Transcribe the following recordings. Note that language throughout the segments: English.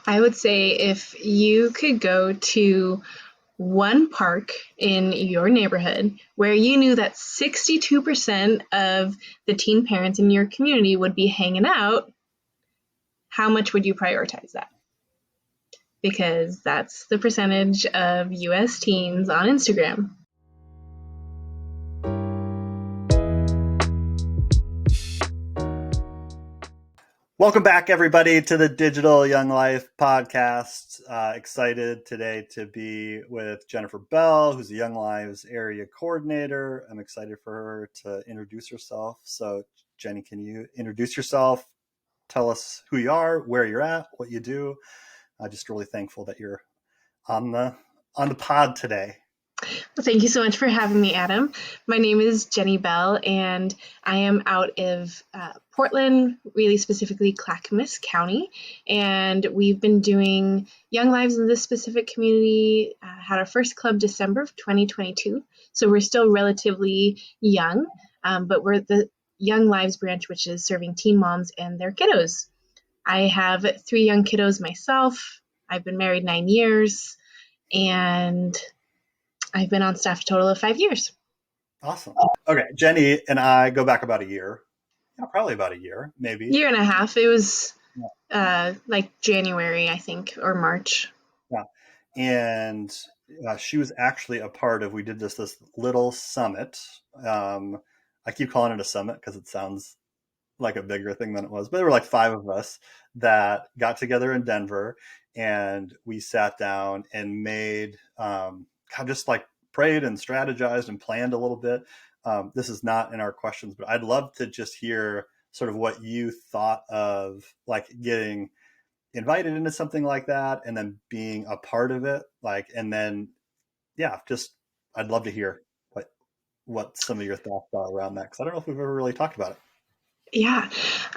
I would say if you could go to one park in your neighborhood where you knew that 62% of the teen parents in your community would be hanging out, how much would you prioritize that? Because that's the percentage of US teens on Instagram. Welcome back, everybody, to the Digital Young Life podcast. Excited today to be with Jennifer Bell, who's the Young Lives area coordinator. I'm excited for her to introduce herself. So, Jenny, can you introduce yourself? Tell us who you are, where you're at, what you do. I'm just really thankful that you're on the pod today. Well, thank you so much for having me, Adam. My name is Jenny Bell, and I am out of Portland, really specifically Clackamas County. And we've been doing Young Lives in this specific community, had our first club December of 2022. So we're still relatively young, but we're the Young Lives branch, which is serving teen moms and their kiddos. I have 3 young kiddos myself. I've been married 9 years, and I've been on staff a total of 5 years. Awesome. Okay, Jenny and I go back about a year. Yeah, probably about a year, maybe. Year and a half. It was like January, I think, or March. Yeah. And she was actually a part of, we did this little summit. I keep calling it a summit because it sounds like a bigger thing than it was, but there were like 5 of us that got together in Denver, and we sat down and made just like prayed and strategized and planned a little bit. This is not in our questions, but I'd love to just hear sort of what you thought of like getting invited into something like that and then being a part of it. And then, I'd love to hear what some of your thoughts are around that, because I don't know if we've ever really talked about it. Yeah,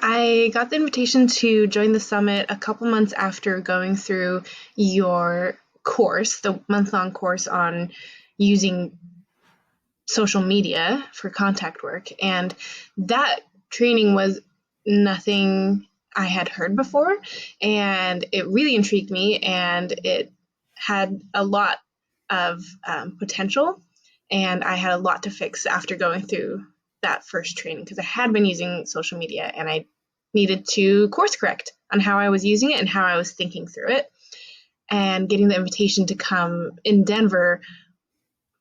I got the invitation to join the summit a couple months after going through your course, the month-long course on using social media for contact work. And that training was nothing I had heard before, and it really intrigued me, and it had a lot of potential, and I had a lot to fix after going through that first training, because I had been using social media and I needed to course correct on how I was using it and how I was thinking through it. And getting the invitation to come in Denver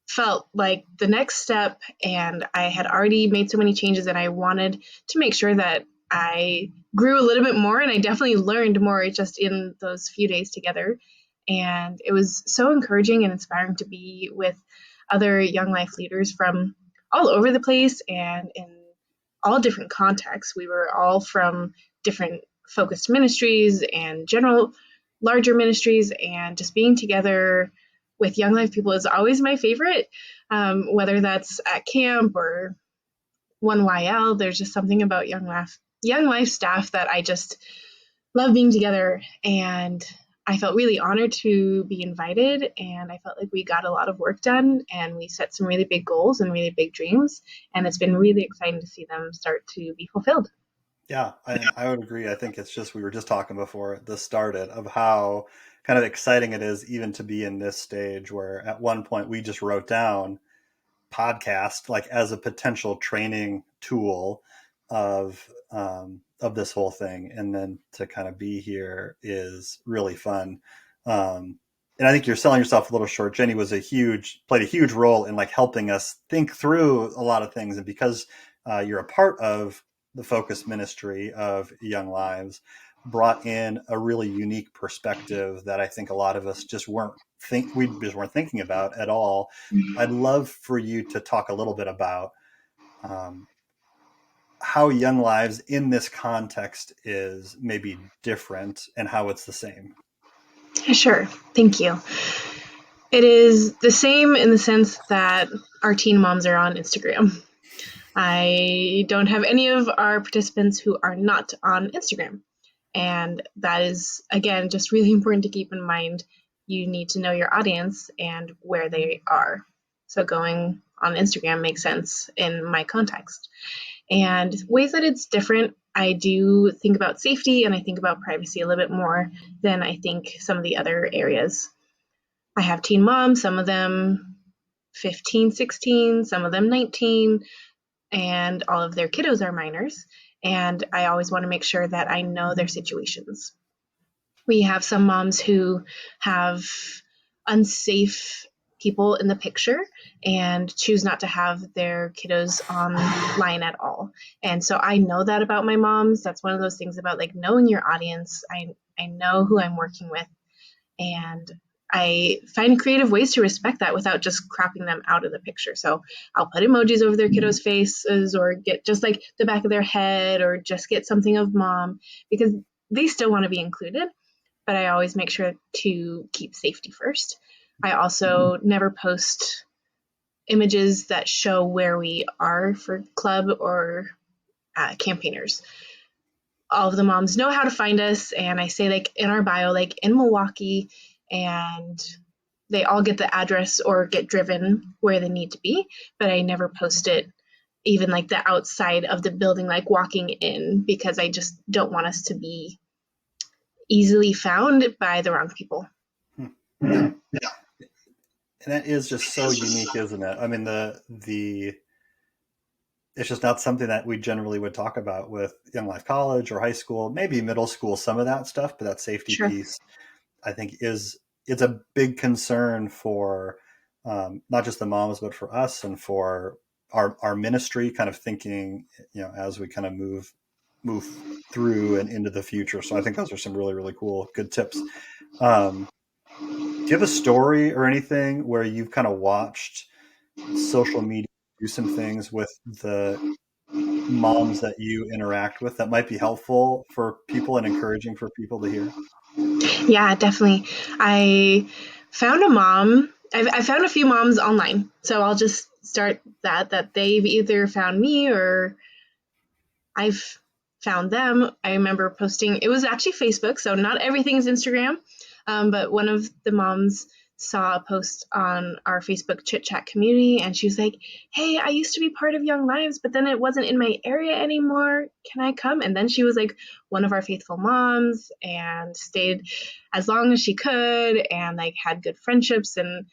felt like the next step, and I had already made so many changes, and I wanted to make sure that I grew a little bit more, and I definitely learned more just in those few days together. And it was so encouraging and inspiring to be with other young life leaders from all over the place and in all different contexts. We were all from different focused ministries and general larger ministries, and just being together with young life people is always my favorite, whether that's at camp or 1YL. There's just something about young life staff that I just love being together, and I felt really honored to be invited, and I felt like we got a lot of work done, and we set some really big goals and really big dreams, and it's been really exciting to see them start to be fulfilled. Yeah, I would agree. I think it's just, we were just talking before this started of how kind of exciting it is even to be in this stage where at one point we just wrote down podcast like as a potential training tool of this whole thing, and then to kind of be here is really fun. And I think you're selling yourself a little short. Jenny played a huge role in like helping us think through a lot of things, and because you're a part of the focus ministry of Young Lives, brought in a really unique perspective that I think a lot of us just weren't thinking about at all. I'd love for you to talk a little bit about how Young Lives in this context is maybe different and how it's the same. Sure. Thank you. It is the same in the sense that our teen moms are on Instagram. I don't have any of our participants who are not on Instagram. And that is, again, just really important to keep in mind. You need to know your audience and where they are. So going on Instagram makes sense in my context. And ways that it's different I do think about safety and I think about privacy a little bit more than I think some of the other areas. I have teen moms, some of them 15, 16, some of them 19, and all of their kiddos are minors. And I always want to make sure that I know their situations. We have some moms who have unsafe people in the picture and choose not to have their kiddos online at all. And so I know that about my moms. That's one of those things about like knowing your audience. I know who I'm working with, and I find creative ways to respect that without just cropping them out of the picture. So I'll put emojis over their kiddos' faces or get just like the back of their head or just get something of mom because they still want to be included, but I always make sure to keep safety first. I also never post images that show where we are for club or campaigners. All of the moms know how to find us, and I say like in our bio, like in Milwaukee, and they all get the address or get driven where they need to be, but I never post it even like the outside of the building, like walking in, because I just don't want us to be easily found by the wrong people. Yeah, and that is just so unique, isn't it? I mean, the it's just not something that we generally would talk about with Young Life College or high school, maybe middle school, some of that stuff, but that safety Sure. piece, I think, is it's a big concern for not just the moms, but for us and for our ministry, kind of thinking, as we kind of move through and into the future. So I think those are some really, really cool, good tips. Um, do you have a story or anything where you've kind of watched social media do some things with the moms that you interact with that might be helpful for people and encouraging for people to hear? Yeah, definitely. I found a mom. I found a few moms online, so I'll just start that they've either found me or I've found them. I remember posting. It was actually Facebook, so not everything is Instagram. But one of the moms saw a post on our Facebook chit chat community, and she was like, "Hey, I used to be part of Young Lives, but then it wasn't in my area anymore. Can I come?" And then she was like one of our faithful moms and stayed as long as she could, and like had good friendships. And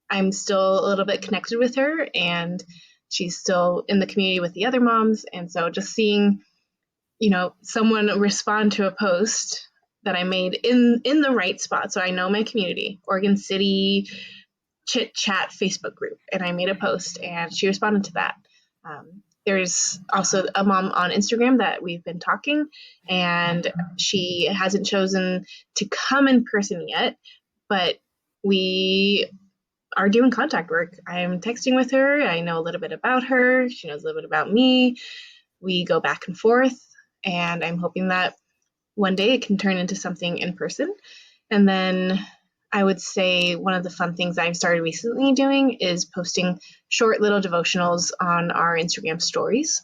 I'm still a little bit connected with her, and she's still in the community with the other moms. And so just seeing someone respond to a post that I made in the right spot. So I know my community, Oregon City chit chat Facebook group, and I made a post and she responded to that. There's also a mom on Instagram that we've been talking, and she hasn't chosen to come in person yet, but we are doing contact work. I'm texting with her. I know a little bit about her. She knows a little bit about me. We go back and forth, and I'm hoping that one day it can turn into something in person. And then I would say one of the fun things I've started recently doing is posting short little devotionals on our Instagram stories,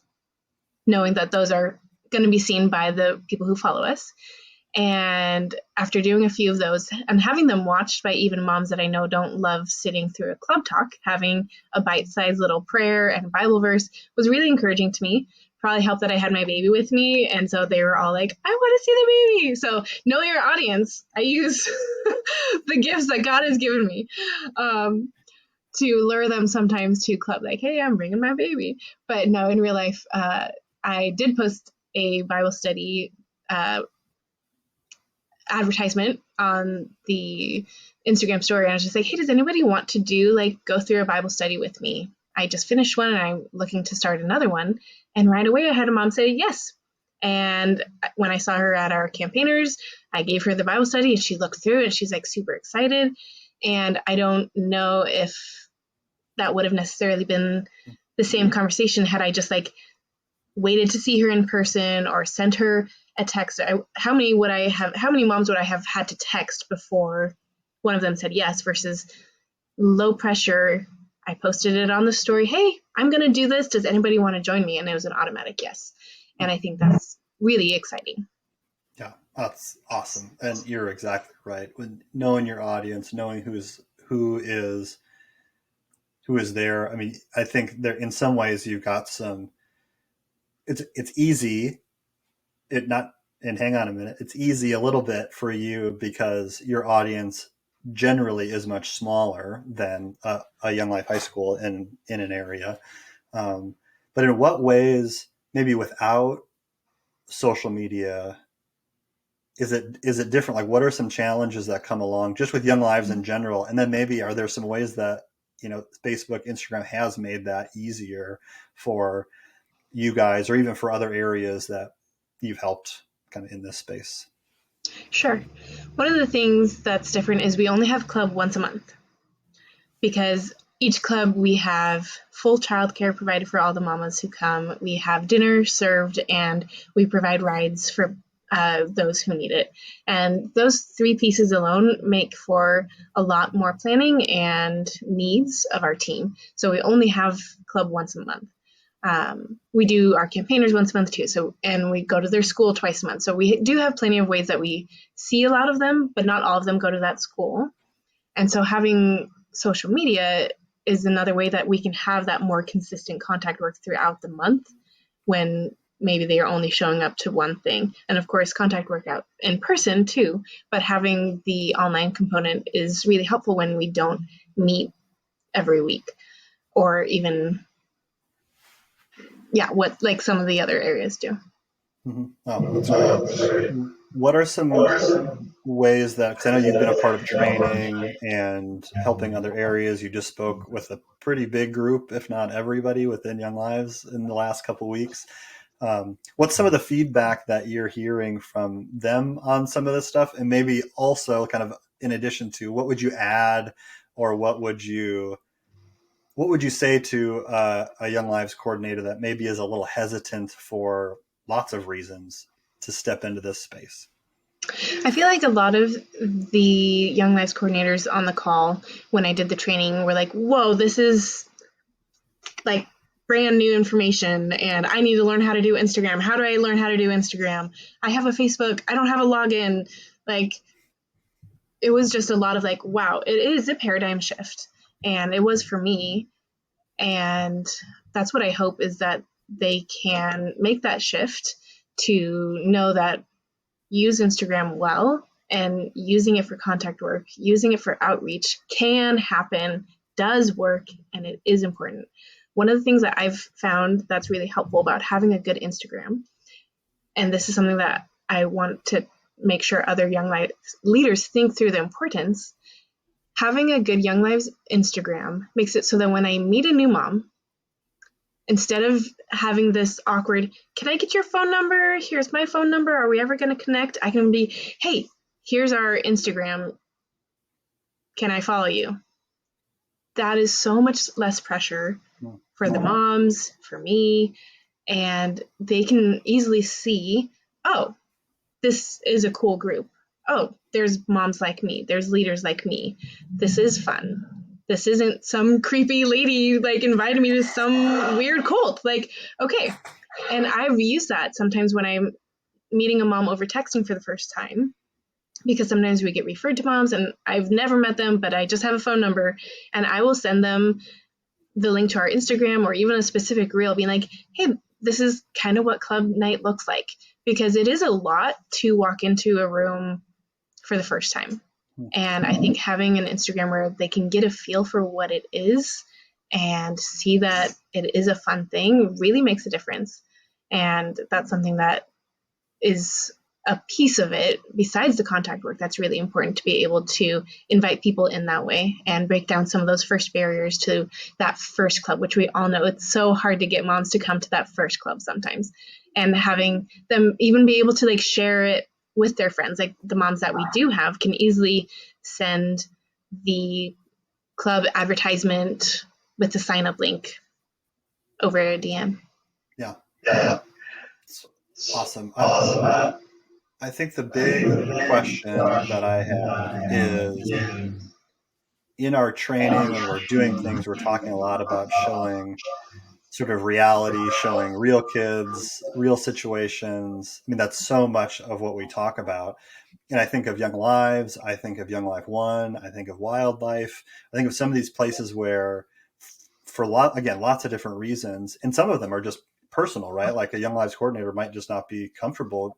knowing that those are going to be seen by the people who follow us. And after doing a few of those and having them watched by even moms that I know don't love sitting through a club talk, having a bite sized little prayer and Bible verse was really encouraging to me. Probably helped that I had my baby with me. And so they were all like, I want to see the baby. So know your audience. I use the gifts that God has given me to lure them sometimes to club, like, hey, I'm bringing my baby. But no, in real life, I did post a Bible study advertisement on the Instagram story, and I was just like, hey, does anybody want to do like go through a Bible study with me? I just finished one and I'm looking to start another one. And right away I had a mom say yes. And when I saw her at our campaigners, I gave her the Bible study and she looked through it and she's like super excited. And I don't know if that would have necessarily been the same conversation had I just like waited to see her in person or sent her a text. How many moms would I have had to text before one of them said yes versus low pressure? I posted it on the story. Hey, I'm going to do this. Does anybody want to join me? And it was an automatic yes. And I think that's really exciting. Yeah, that's awesome. And you're exactly right. When knowing your audience, knowing who is there. I mean, I think there in some ways you've got some it's easy it not, and hang on a minute, it's easy a little bit for you because your audience generally is much smaller than a Young Life high school in an area. But in what ways, maybe without social media, is it different? Like, what are some challenges that come along just with Young Lives in general? And then maybe are there some ways that, Facebook, Instagram has made that easier for you guys, or even for other areas that you've helped kind of in this space? Sure. One of the things that's different is we only have club once a month, because each club we have full childcare provided for all the mamas who come. We have dinner served, and we provide rides for those who need it. And those three pieces alone make for a lot more planning and needs of our team. So we only have club once a month. We do our campaigners once a month too. So, and we go to their school twice a month. So we do have plenty of ways that we see a lot of them, but not all of them go to that school. And so having social media is another way that we can have that more consistent contact work throughout the month when maybe they are only showing up to one thing. And of course, contact work out in person too, but having the online component is really helpful when we don't meet every week, or even, yeah, what like some of the other areas do. Mm-hmm. Oh, that's great. What are some ways that, because I know you've been a part of training and helping other areas, you just spoke with a pretty big group, if not everybody, within Young Lives in the last couple of weeks. What's some of the feedback that you're hearing from them on some of this stuff? And maybe also kind of in addition to, what would you add, or what would you say to a Young Lives coordinator that maybe is a little hesitant for lots of reasons to step into this space? I feel like a lot of the Young Lives coordinators on the call when I did the training were like, whoa, this is like brand new information and I need to learn how to do Instagram. How do I learn how to do Instagram? I have a Facebook. I don't have a login. Like, it was just a lot of like, wow, it is a paradigm shift. And it was for me. And that's what I hope, is that they can make that shift to know that use Instagram well, and using it for contact work, using it for outreach can happen, does work, and it is important. One of the things that I've found that's really helpful about having a good Instagram, and this is something that I want to make sure other Young Lives leaders think through the importance, having a good Young Lives Instagram makes it so that when I meet a new mom, instead of having this awkward, can I get your phone number? Here's my phone number. Are we ever going to connect? I can be, hey, here's our Instagram. Can I follow you? That is so much less pressure for the moms, for me, and they can easily see, oh, this is a cool group. Oh, there's moms like me. There's leaders like me. This is fun. This isn't some creepy lady like invited me to some weird cult. Like, okay. And I've used that sometimes when I'm meeting a mom over texting for the first time, because sometimes we get referred to moms and I've never met them, but I just have a phone number, and I will send them the link to our Instagram or even a specific reel being like, hey, this is kind of what club night looks like, because it is a lot to walk into a room for the first time. And I think having an Instagram where they can get a feel for what it is and see that it is a fun thing really makes a difference. And that's something that is a piece of it besides the contact work that's really important, to be able to invite people in that way and break down some of those first barriers to that first club, which we all know it's so hard to get moms to come to that first club sometimes, and having them even be able to like share it with their friends. Like the moms that we do have can easily send the club advertisement with the sign up link over a DM. Yeah. It's awesome. I think the big question that I had is, in our training, when we're doing things, we're talking a lot about showing sort of reality, showing real kids, real situations. I mean, that's so much of what we talk about. And I think of Young Lives, I think of Young Life One, I think of Wildlife, I think of some of these places where, for lots of different reasons, and some of them are just personal, right? Like a Young Lives coordinator might just not be comfortable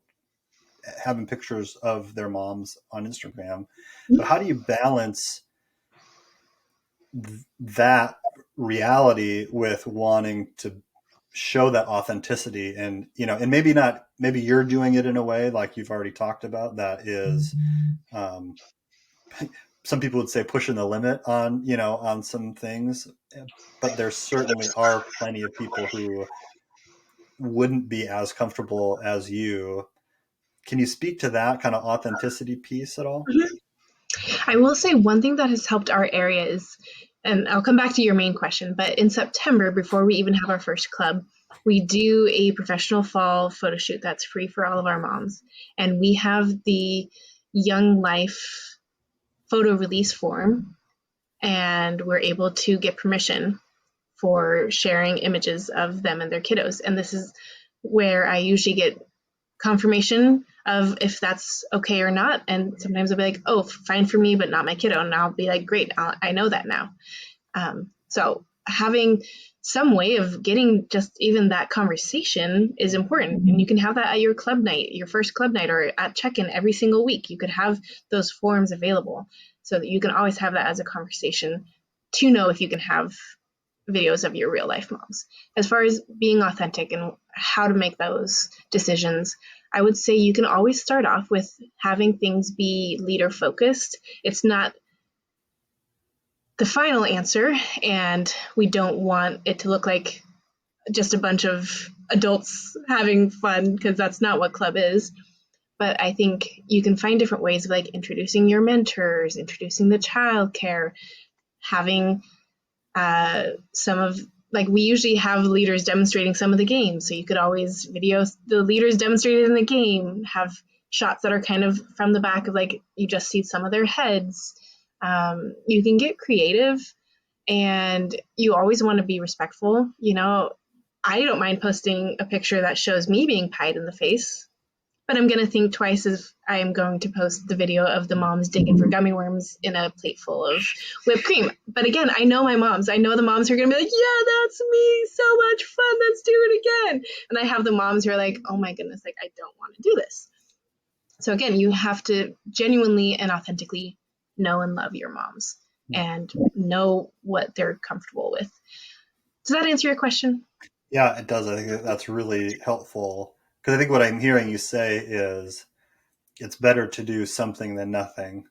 having pictures of their moms on Instagram. But how do you balance that reality with wanting to show that authenticity? And and maybe not, maybe you're doing it in a way like you've already talked about that is um, some people would say pushing the limit on on some things, but there certainly are plenty of people who wouldn't be as comfortable as you. Can you speak to that kind of authenticity piece at all? Mhm. I will say one thing that has helped our area is, and I'll come back to your main question, but in September, before we even have our first club, we do a professional fall photo shoot that's free for all of our moms. And we have the Young Life photo release form, and we're able to get permission for sharing images of them and their kiddos. And this is where I usually get confirmation of if that's okay or not. And sometimes I'll be like, oh, fine for me, but not my kiddo. And I'll be like, great, I know that now. So having some way of getting just even that conversation is important. And you can have that at your club night, your first club night, or at check-in every single week. You could have those forms available so that you can always have that as a conversation to know if you can have videos of your real life moms. As far as being authentic and how to make those decisions, I would say you can always start off with having things be leader focused. It's not the final answer, and we don't want it to look like just a bunch of adults having fun, because that's not what club is. But I think you can find different ways of like introducing your mentors, introducing the childcare, having some of, like, we usually have leaders demonstrating some of the games, so you could always video the leaders demonstrated in the game, have shots that are kind of from the back of like you just see some of their heads. You can get creative, and you always want to be respectful. I don't mind posting a picture that shows me being pied in the face, but I'm going to think twice if I am going to post the video of the moms digging for gummy worms in a plate full of whipped cream. But again, I know my moms. I know the moms who are going to be like, yeah, that's me. So much fun. Let's do it again. And I have the moms who are like, oh my goodness, like, I don't want to do this. So again, you have to genuinely and authentically know and love your moms and know what they're comfortable with. Does that answer your question? Yeah, it does. I think that's really helpful because I think what I'm hearing you say is it's better to do something than nothing,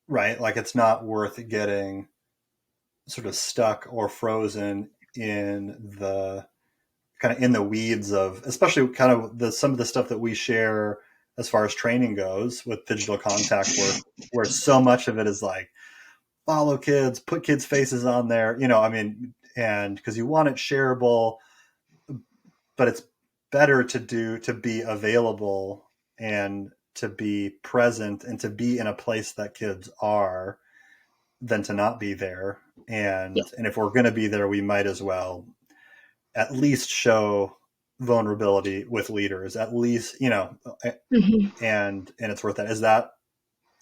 right? Like it's not worth getting sort of stuck or frozen in the kind of in the weeds of, especially kind of some of the stuff that we share as far as training goes with digital contact work, where so much of it is like follow kids, put kids' faces on there, I mean, and because you want it shareable, but it's better to be available and to be present and to be in a place that kids are than to not be there. Yeah. And if we're going to be there, we might as well at least show vulnerability with leaders, at least, Mm-hmm. and it's worth that.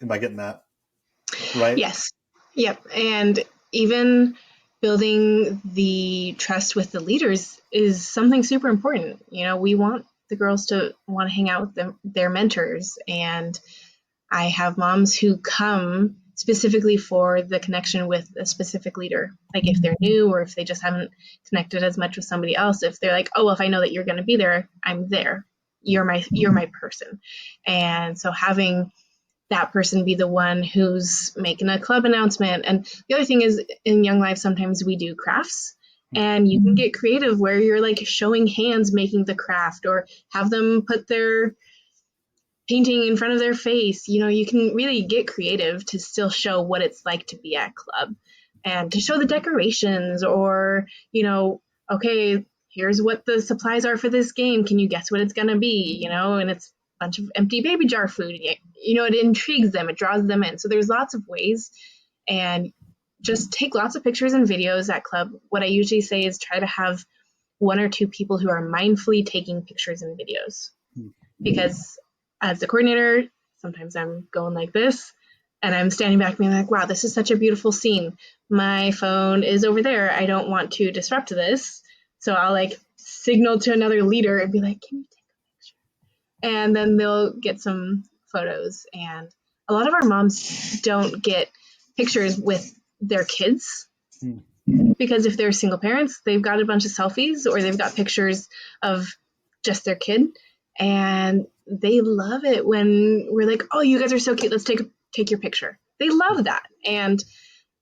Am I getting that right? Yes. Yep. And even building the trust with the leaders is something super important. We want the girls to want to hang out with their mentors. And I have moms who come specifically for the connection with a specific leader. Like if they're new or if they just haven't connected as much with somebody else, if they're like, oh, well, if I know that you're going to be there, I'm there. You're my person. And so having that person be the one who's making a club announcement. And the other thing is, in Young Life, sometimes we do crafts, and you can get creative where you're like showing hands making the craft, or have them put their painting in front of their face. You can really get creative to still show what it's like to be at club, and to show the decorations, or, okay, here's what the supplies are for this game. Can you guess what it's going to be? And it's a bunch of empty baby jar food. It intrigues them, it draws them in. So there's lots of ways, and just take lots of pictures and videos at club. What I usually say is try to have one or two people who are mindfully taking pictures and videos, because as the coordinator, sometimes I'm going like this, and I'm standing back being like, wow, this is such a beautiful scene. My phone is over there. I don't want to disrupt this. So I'll like signal to another leader and be like, can you take a picture? And then they'll get some photos. And a lot of our moms don't get pictures with their kids Mm. because if they're single parents, they've got a bunch of selfies or they've got pictures of just their kid. And they love it when we're like, oh, you guys are so cute. Let's take your picture. They love that. And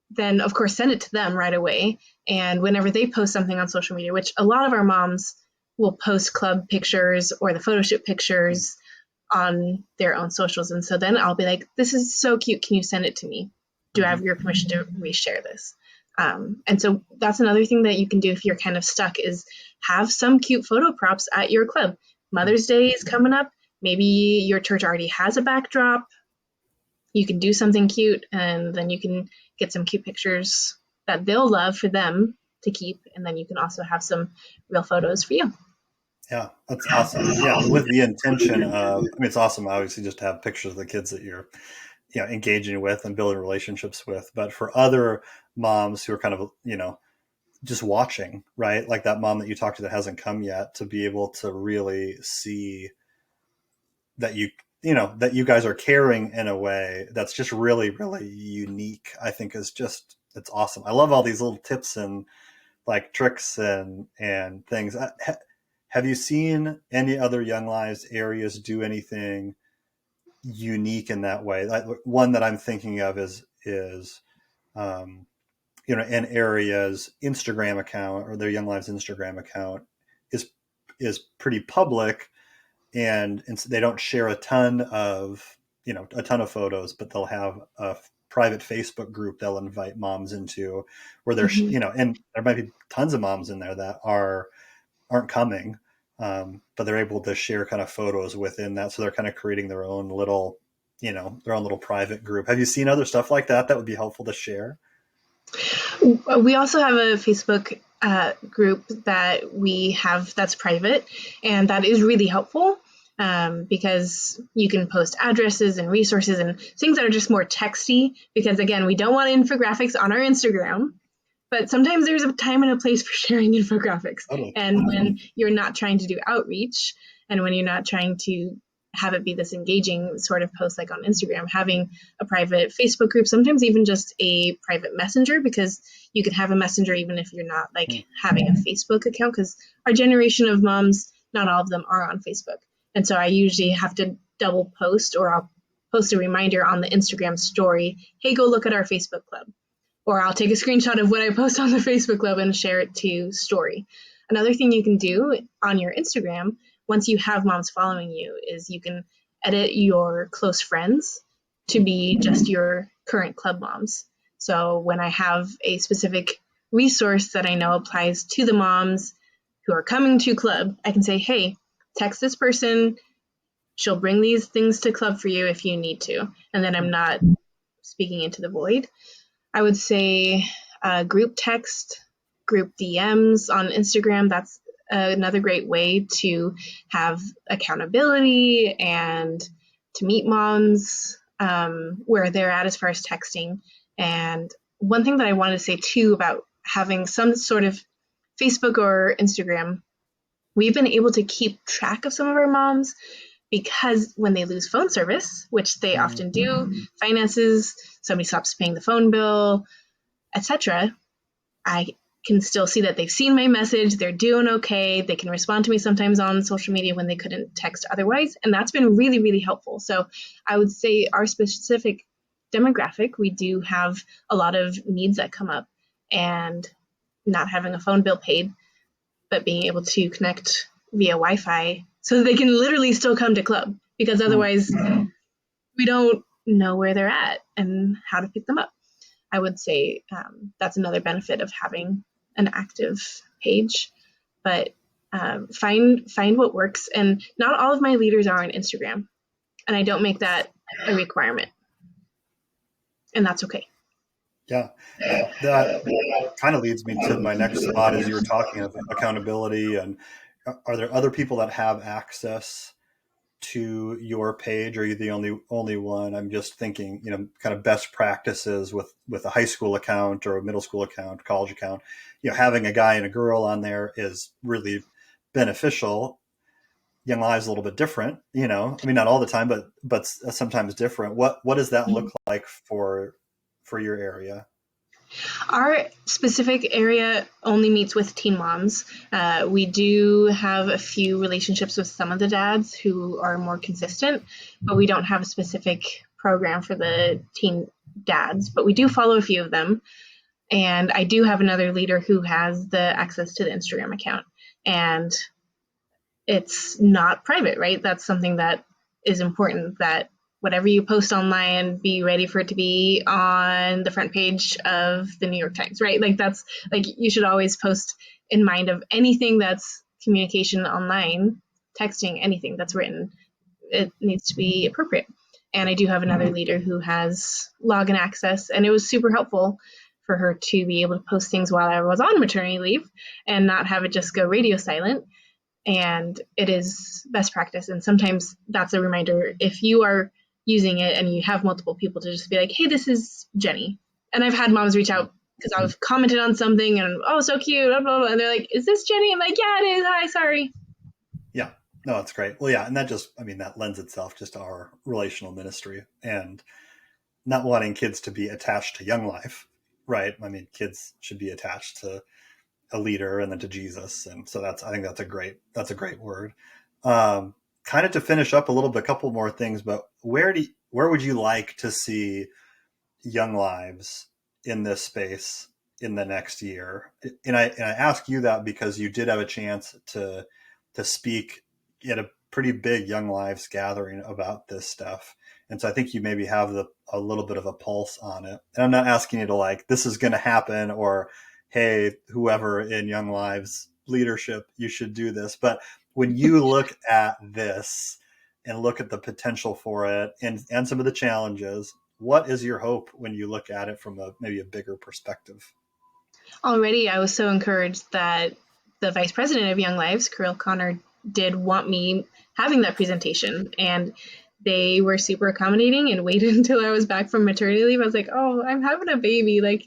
then, of course, send it to them right away. And whenever they post something on social media, which a lot of our moms will post club pictures or the photo shoot pictures on their own socials. And so then I'll be like, this is so cute. Can you send it to me? Do I have your permission to reshare this? And so that's another thing that you can do if you're kind of stuck is have some cute photo props at your club. Mother's Day is coming up. Maybe your church already has a backdrop. You can do something cute and then you can get some cute pictures that they'll love for them to keep. And then you can also have some real photos for you. Yeah, that's awesome. Yeah, with the intention of, I mean, it's awesome, obviously, just to have pictures of the kids that you're, engaging with and building relationships with. But for other moms who are kind of, just watching, right? Like that mom that you talked to that hasn't come yet, to be able to really see that that you guys are caring in a way that's just really, really unique, I think is just, it's awesome. I love all these little tips and like tricks and things. Have you seen any other Young Lives areas do anything unique in that way? One that I'm thinking of is an area's Instagram account or their Young Lives Instagram account is pretty public, and so they don't share a ton of photos, but they'll have a private Facebook group they'll invite moms into, where there's Mm-hmm. and there might be tons of moms in there that aren't coming, but they're able to share kind of photos within that, so they're kind of creating their own little private group. Have you seen other stuff like that would be helpful to share? We also have a Facebook group that we have that's private, and that is really helpful because you can post addresses and resources and things that are just more texty. Because again, we don't want infographics on our Instagram, but sometimes there's a time and a place for sharing infographics. Totally. And when you're not trying to do outreach and when you're not trying to have it be this engaging sort of post like on Instagram, having a private Facebook group, sometimes even just a private messenger, because you can have a messenger even if you're not like having a Facebook account, because our generation of moms, not all of them are on Facebook. And so I usually have to double post, or I'll post a reminder on the Instagram story, hey, go look at our Facebook club. Or I'll take a screenshot of what I post on the Facebook club and share it to story. Another thing you can do on your Instagram, once you have moms following you, is you can edit your close friends to be just your current club moms. So when I have a specific resource that I know applies to the moms who are coming to club, I can say, hey, text this person. She'll bring these things to club for you if you need to. And then I'm not speaking into the void. I would say group text, group DMs on Instagram. That's another great way to have accountability and to meet moms where they're at as far as texting. And one thing that I wanted to say too about having some sort of Facebook or Instagram, we've been able to keep track of some of our moms because when they lose phone service, which they often do, finances, somebody stops paying the phone bill, etc., I can still see that they've seen my message, they're doing okay, they can respond to me sometimes on social media when they couldn't text otherwise, and that's been really, really helpful. So I would say our specific demographic, we do have a lot of needs that come up, and not having a phone bill paid, but being able to connect via Wi-Fi so they can literally still come to club, because otherwise we don't know where they're at and how to pick them up. I would say that's another benefit of having an active page. But find what works. And not all of my leaders are on Instagram, and I don't make that a requirement, and that's okay. Yeah, that kind of leads me to my next thought as you were talking of accountability. And are there other people that have access to your page? Or are you the only one? I'm just thinking, kind of best practices with a high school account or a middle school account, college account. Having a guy and a girl on there is really beneficial. Young Lives a little bit different, you know. I mean, not all the time, but sometimes different. What does that look like for your area? Our specific area only meets with teen moms. We do have a few relationships with some of the dads who are more consistent, but we don't have a specific program for the teen dads. But we do follow a few of them. And I do have another leader who has the access to the Instagram account. And it's not private, right? That's something that is important, that whatever you post online, be ready for it to be on the front page of the New York Times, right? Like that's like you should always post in mind of anything that's communication online, texting, anything that's written. It needs to be appropriate. And I do have another leader who has login access, and it was super helpful for her to be able to post things while I was on maternity leave and not have it just go radio silent. And it is best practice. And sometimes that's a reminder if you are using it and you have multiple people to just be like, hey, this is Jenny. And I've had moms reach out because I've commented on something and, oh, so cute, blah, blah, blah. And they're like, is this Jenny? I'm like, yeah, it is. Hi, sorry. Yeah, no, that's great. Well, yeah, and that just, I mean, that lends itself just to our relational ministry and not wanting kids to be attached to Young Life, right? I mean, kids should be attached to a leader and then to Jesus. And so I think that's a great word. Kind of to finish up a little bit, a couple more things, but where would you like to see Young Lives in this space in the next year? And I ask you that because you did have a chance to speak at a pretty big Young Lives gathering about this stuff. And so I think you maybe have a little bit of a pulse on it. And I'm not asking you to like, this is going to happen, or, hey, whoever in Young Lives leadership, you should do this. But when you look at this and look at the potential for it and some of the challenges, what is your hope when you look at it from maybe a bigger perspective? Already, I was so encouraged that the vice president of Young Lives, Kirill Connor, did want me having that presentation. And they were super accommodating and waited until I was back from maternity leave. I was like, oh, I'm having a baby. Like,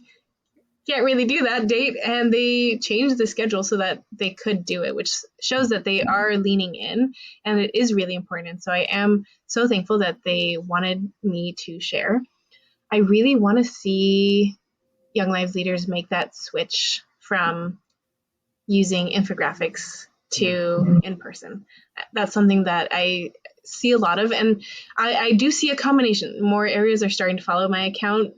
can't really do that date. And they changed the schedule so that they could do it, which shows that they are leaning in and it is really important. And so I am so thankful that they wanted me to share. I really want to see Young Lives leaders make that switch from using infographics to in person. That's something that I see a lot of, and I do see a combination. More areas are starting to follow my account,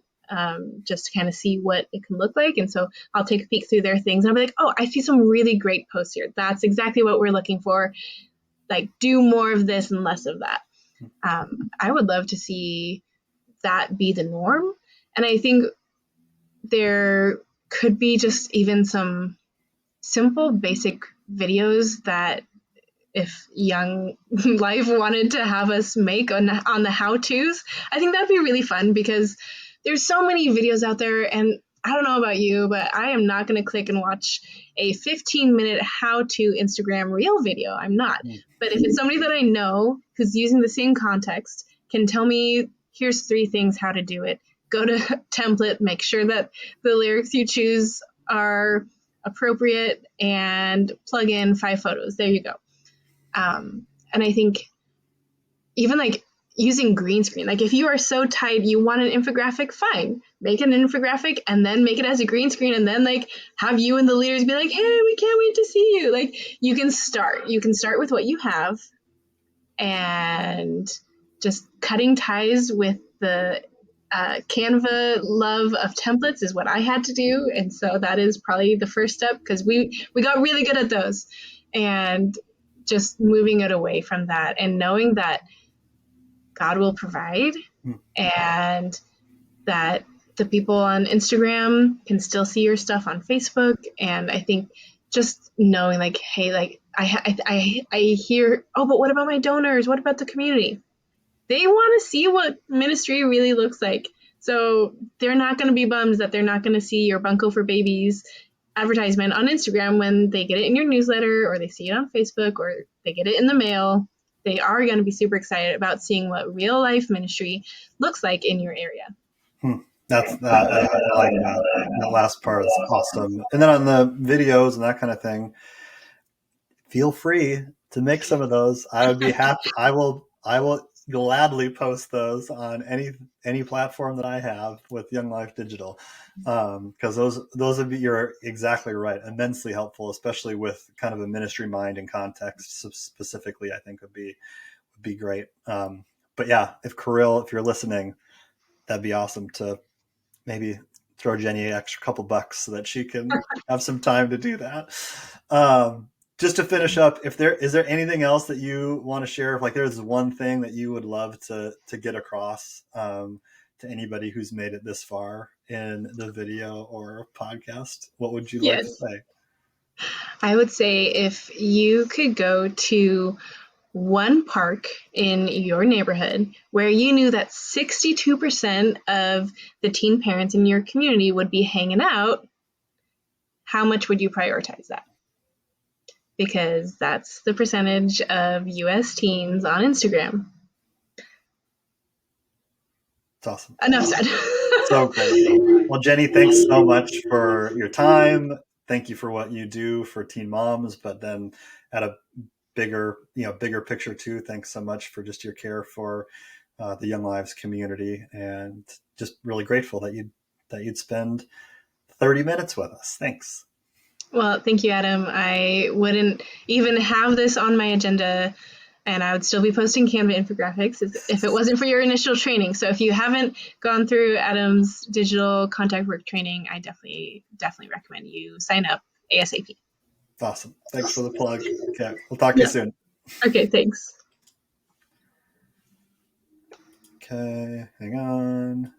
just to kind of see what it can look like. And so I'll take a peek through their things and I'll be like, oh, I see some really great posts here. That's exactly what we're looking for. Like, do more of this and less of that. I would love to see that be the norm. And I think there could be just even some simple, basic videos that if Young Life wanted to have us make on the how-tos, I think that'd be really fun because there's so many videos out there, and I don't know about you, but I am not going to click and watch a 15-minute how-to Instagram reel video. I'm not. But if it's somebody that I know who's using the same context, can tell me, here's 3 things how to do it, go to template, make sure that the lyrics you choose are appropriate, and plug in 5 photos. There you go. And I think even like using green screen, like if you are so tight, you want an infographic, fine, make an infographic and then make it as a green screen and then like have you and the leaders be like, hey, we can't wait to see you. Like you can start with what you have and just cutting ties with the Canva love of templates is what I had to do. And so that is probably the first step because we got really good at those. And just moving it away from that and knowing that God will provide and that the people on Instagram can still see your stuff on Facebook. And I think just knowing like, hey, like I hear, oh, but what about my donors? What about the community? They want to see what ministry really looks like. So they're not going to be bummed that they're not going to see your Bunko for Babies advertisement on Instagram when they get it in your newsletter or they see it on Facebook or they get it in the mail. They are going to be super excited about seeing what real life ministry looks like in your area. That's that. I like that. That last part is awesome. And then on the videos and that kind of thing, feel free to make some of those. I would be happy. I will gladly post those on any platform that I have with Young Life Digital, because those would be, you're exactly right, immensely helpful, especially with kind of a ministry mind and context specifically. I think would be great. But yeah, if Kirill, if you're listening, that'd be awesome to maybe throw Jenny an extra couple bucks so that she can have some time to do that. Um, just to finish up, if there is there anything else that you want to share? If like there's one thing that you would love to get across to anybody who's made it this far in the video or podcast, what would you like to Yes. say? I would say if you could go to one park in your neighborhood where you knew that 62% of the teen parents in your community would be hanging out, how much would you prioritize that? Because that's the percentage of US teens on Instagram. It's awesome. Enough said. So great. Well, Jenny, thanks so much for your time. Thank you for what you do for teen moms, but then at a bigger picture too. Thanks so much for just your care for the Young Lives community, and just really grateful that you'd spend 30 minutes with us. Thanks. Well, thank you, Adam. I wouldn't even have this on my agenda, and I would still be posting Canva infographics if it wasn't for your initial training. So if you haven't gone through Adam's digital contact work training, I definitely recommend you sign up ASAP. Awesome. Thanks for the plug. Okay, we'll talk to you Yeah. soon. Okay, thanks. Okay, hang on.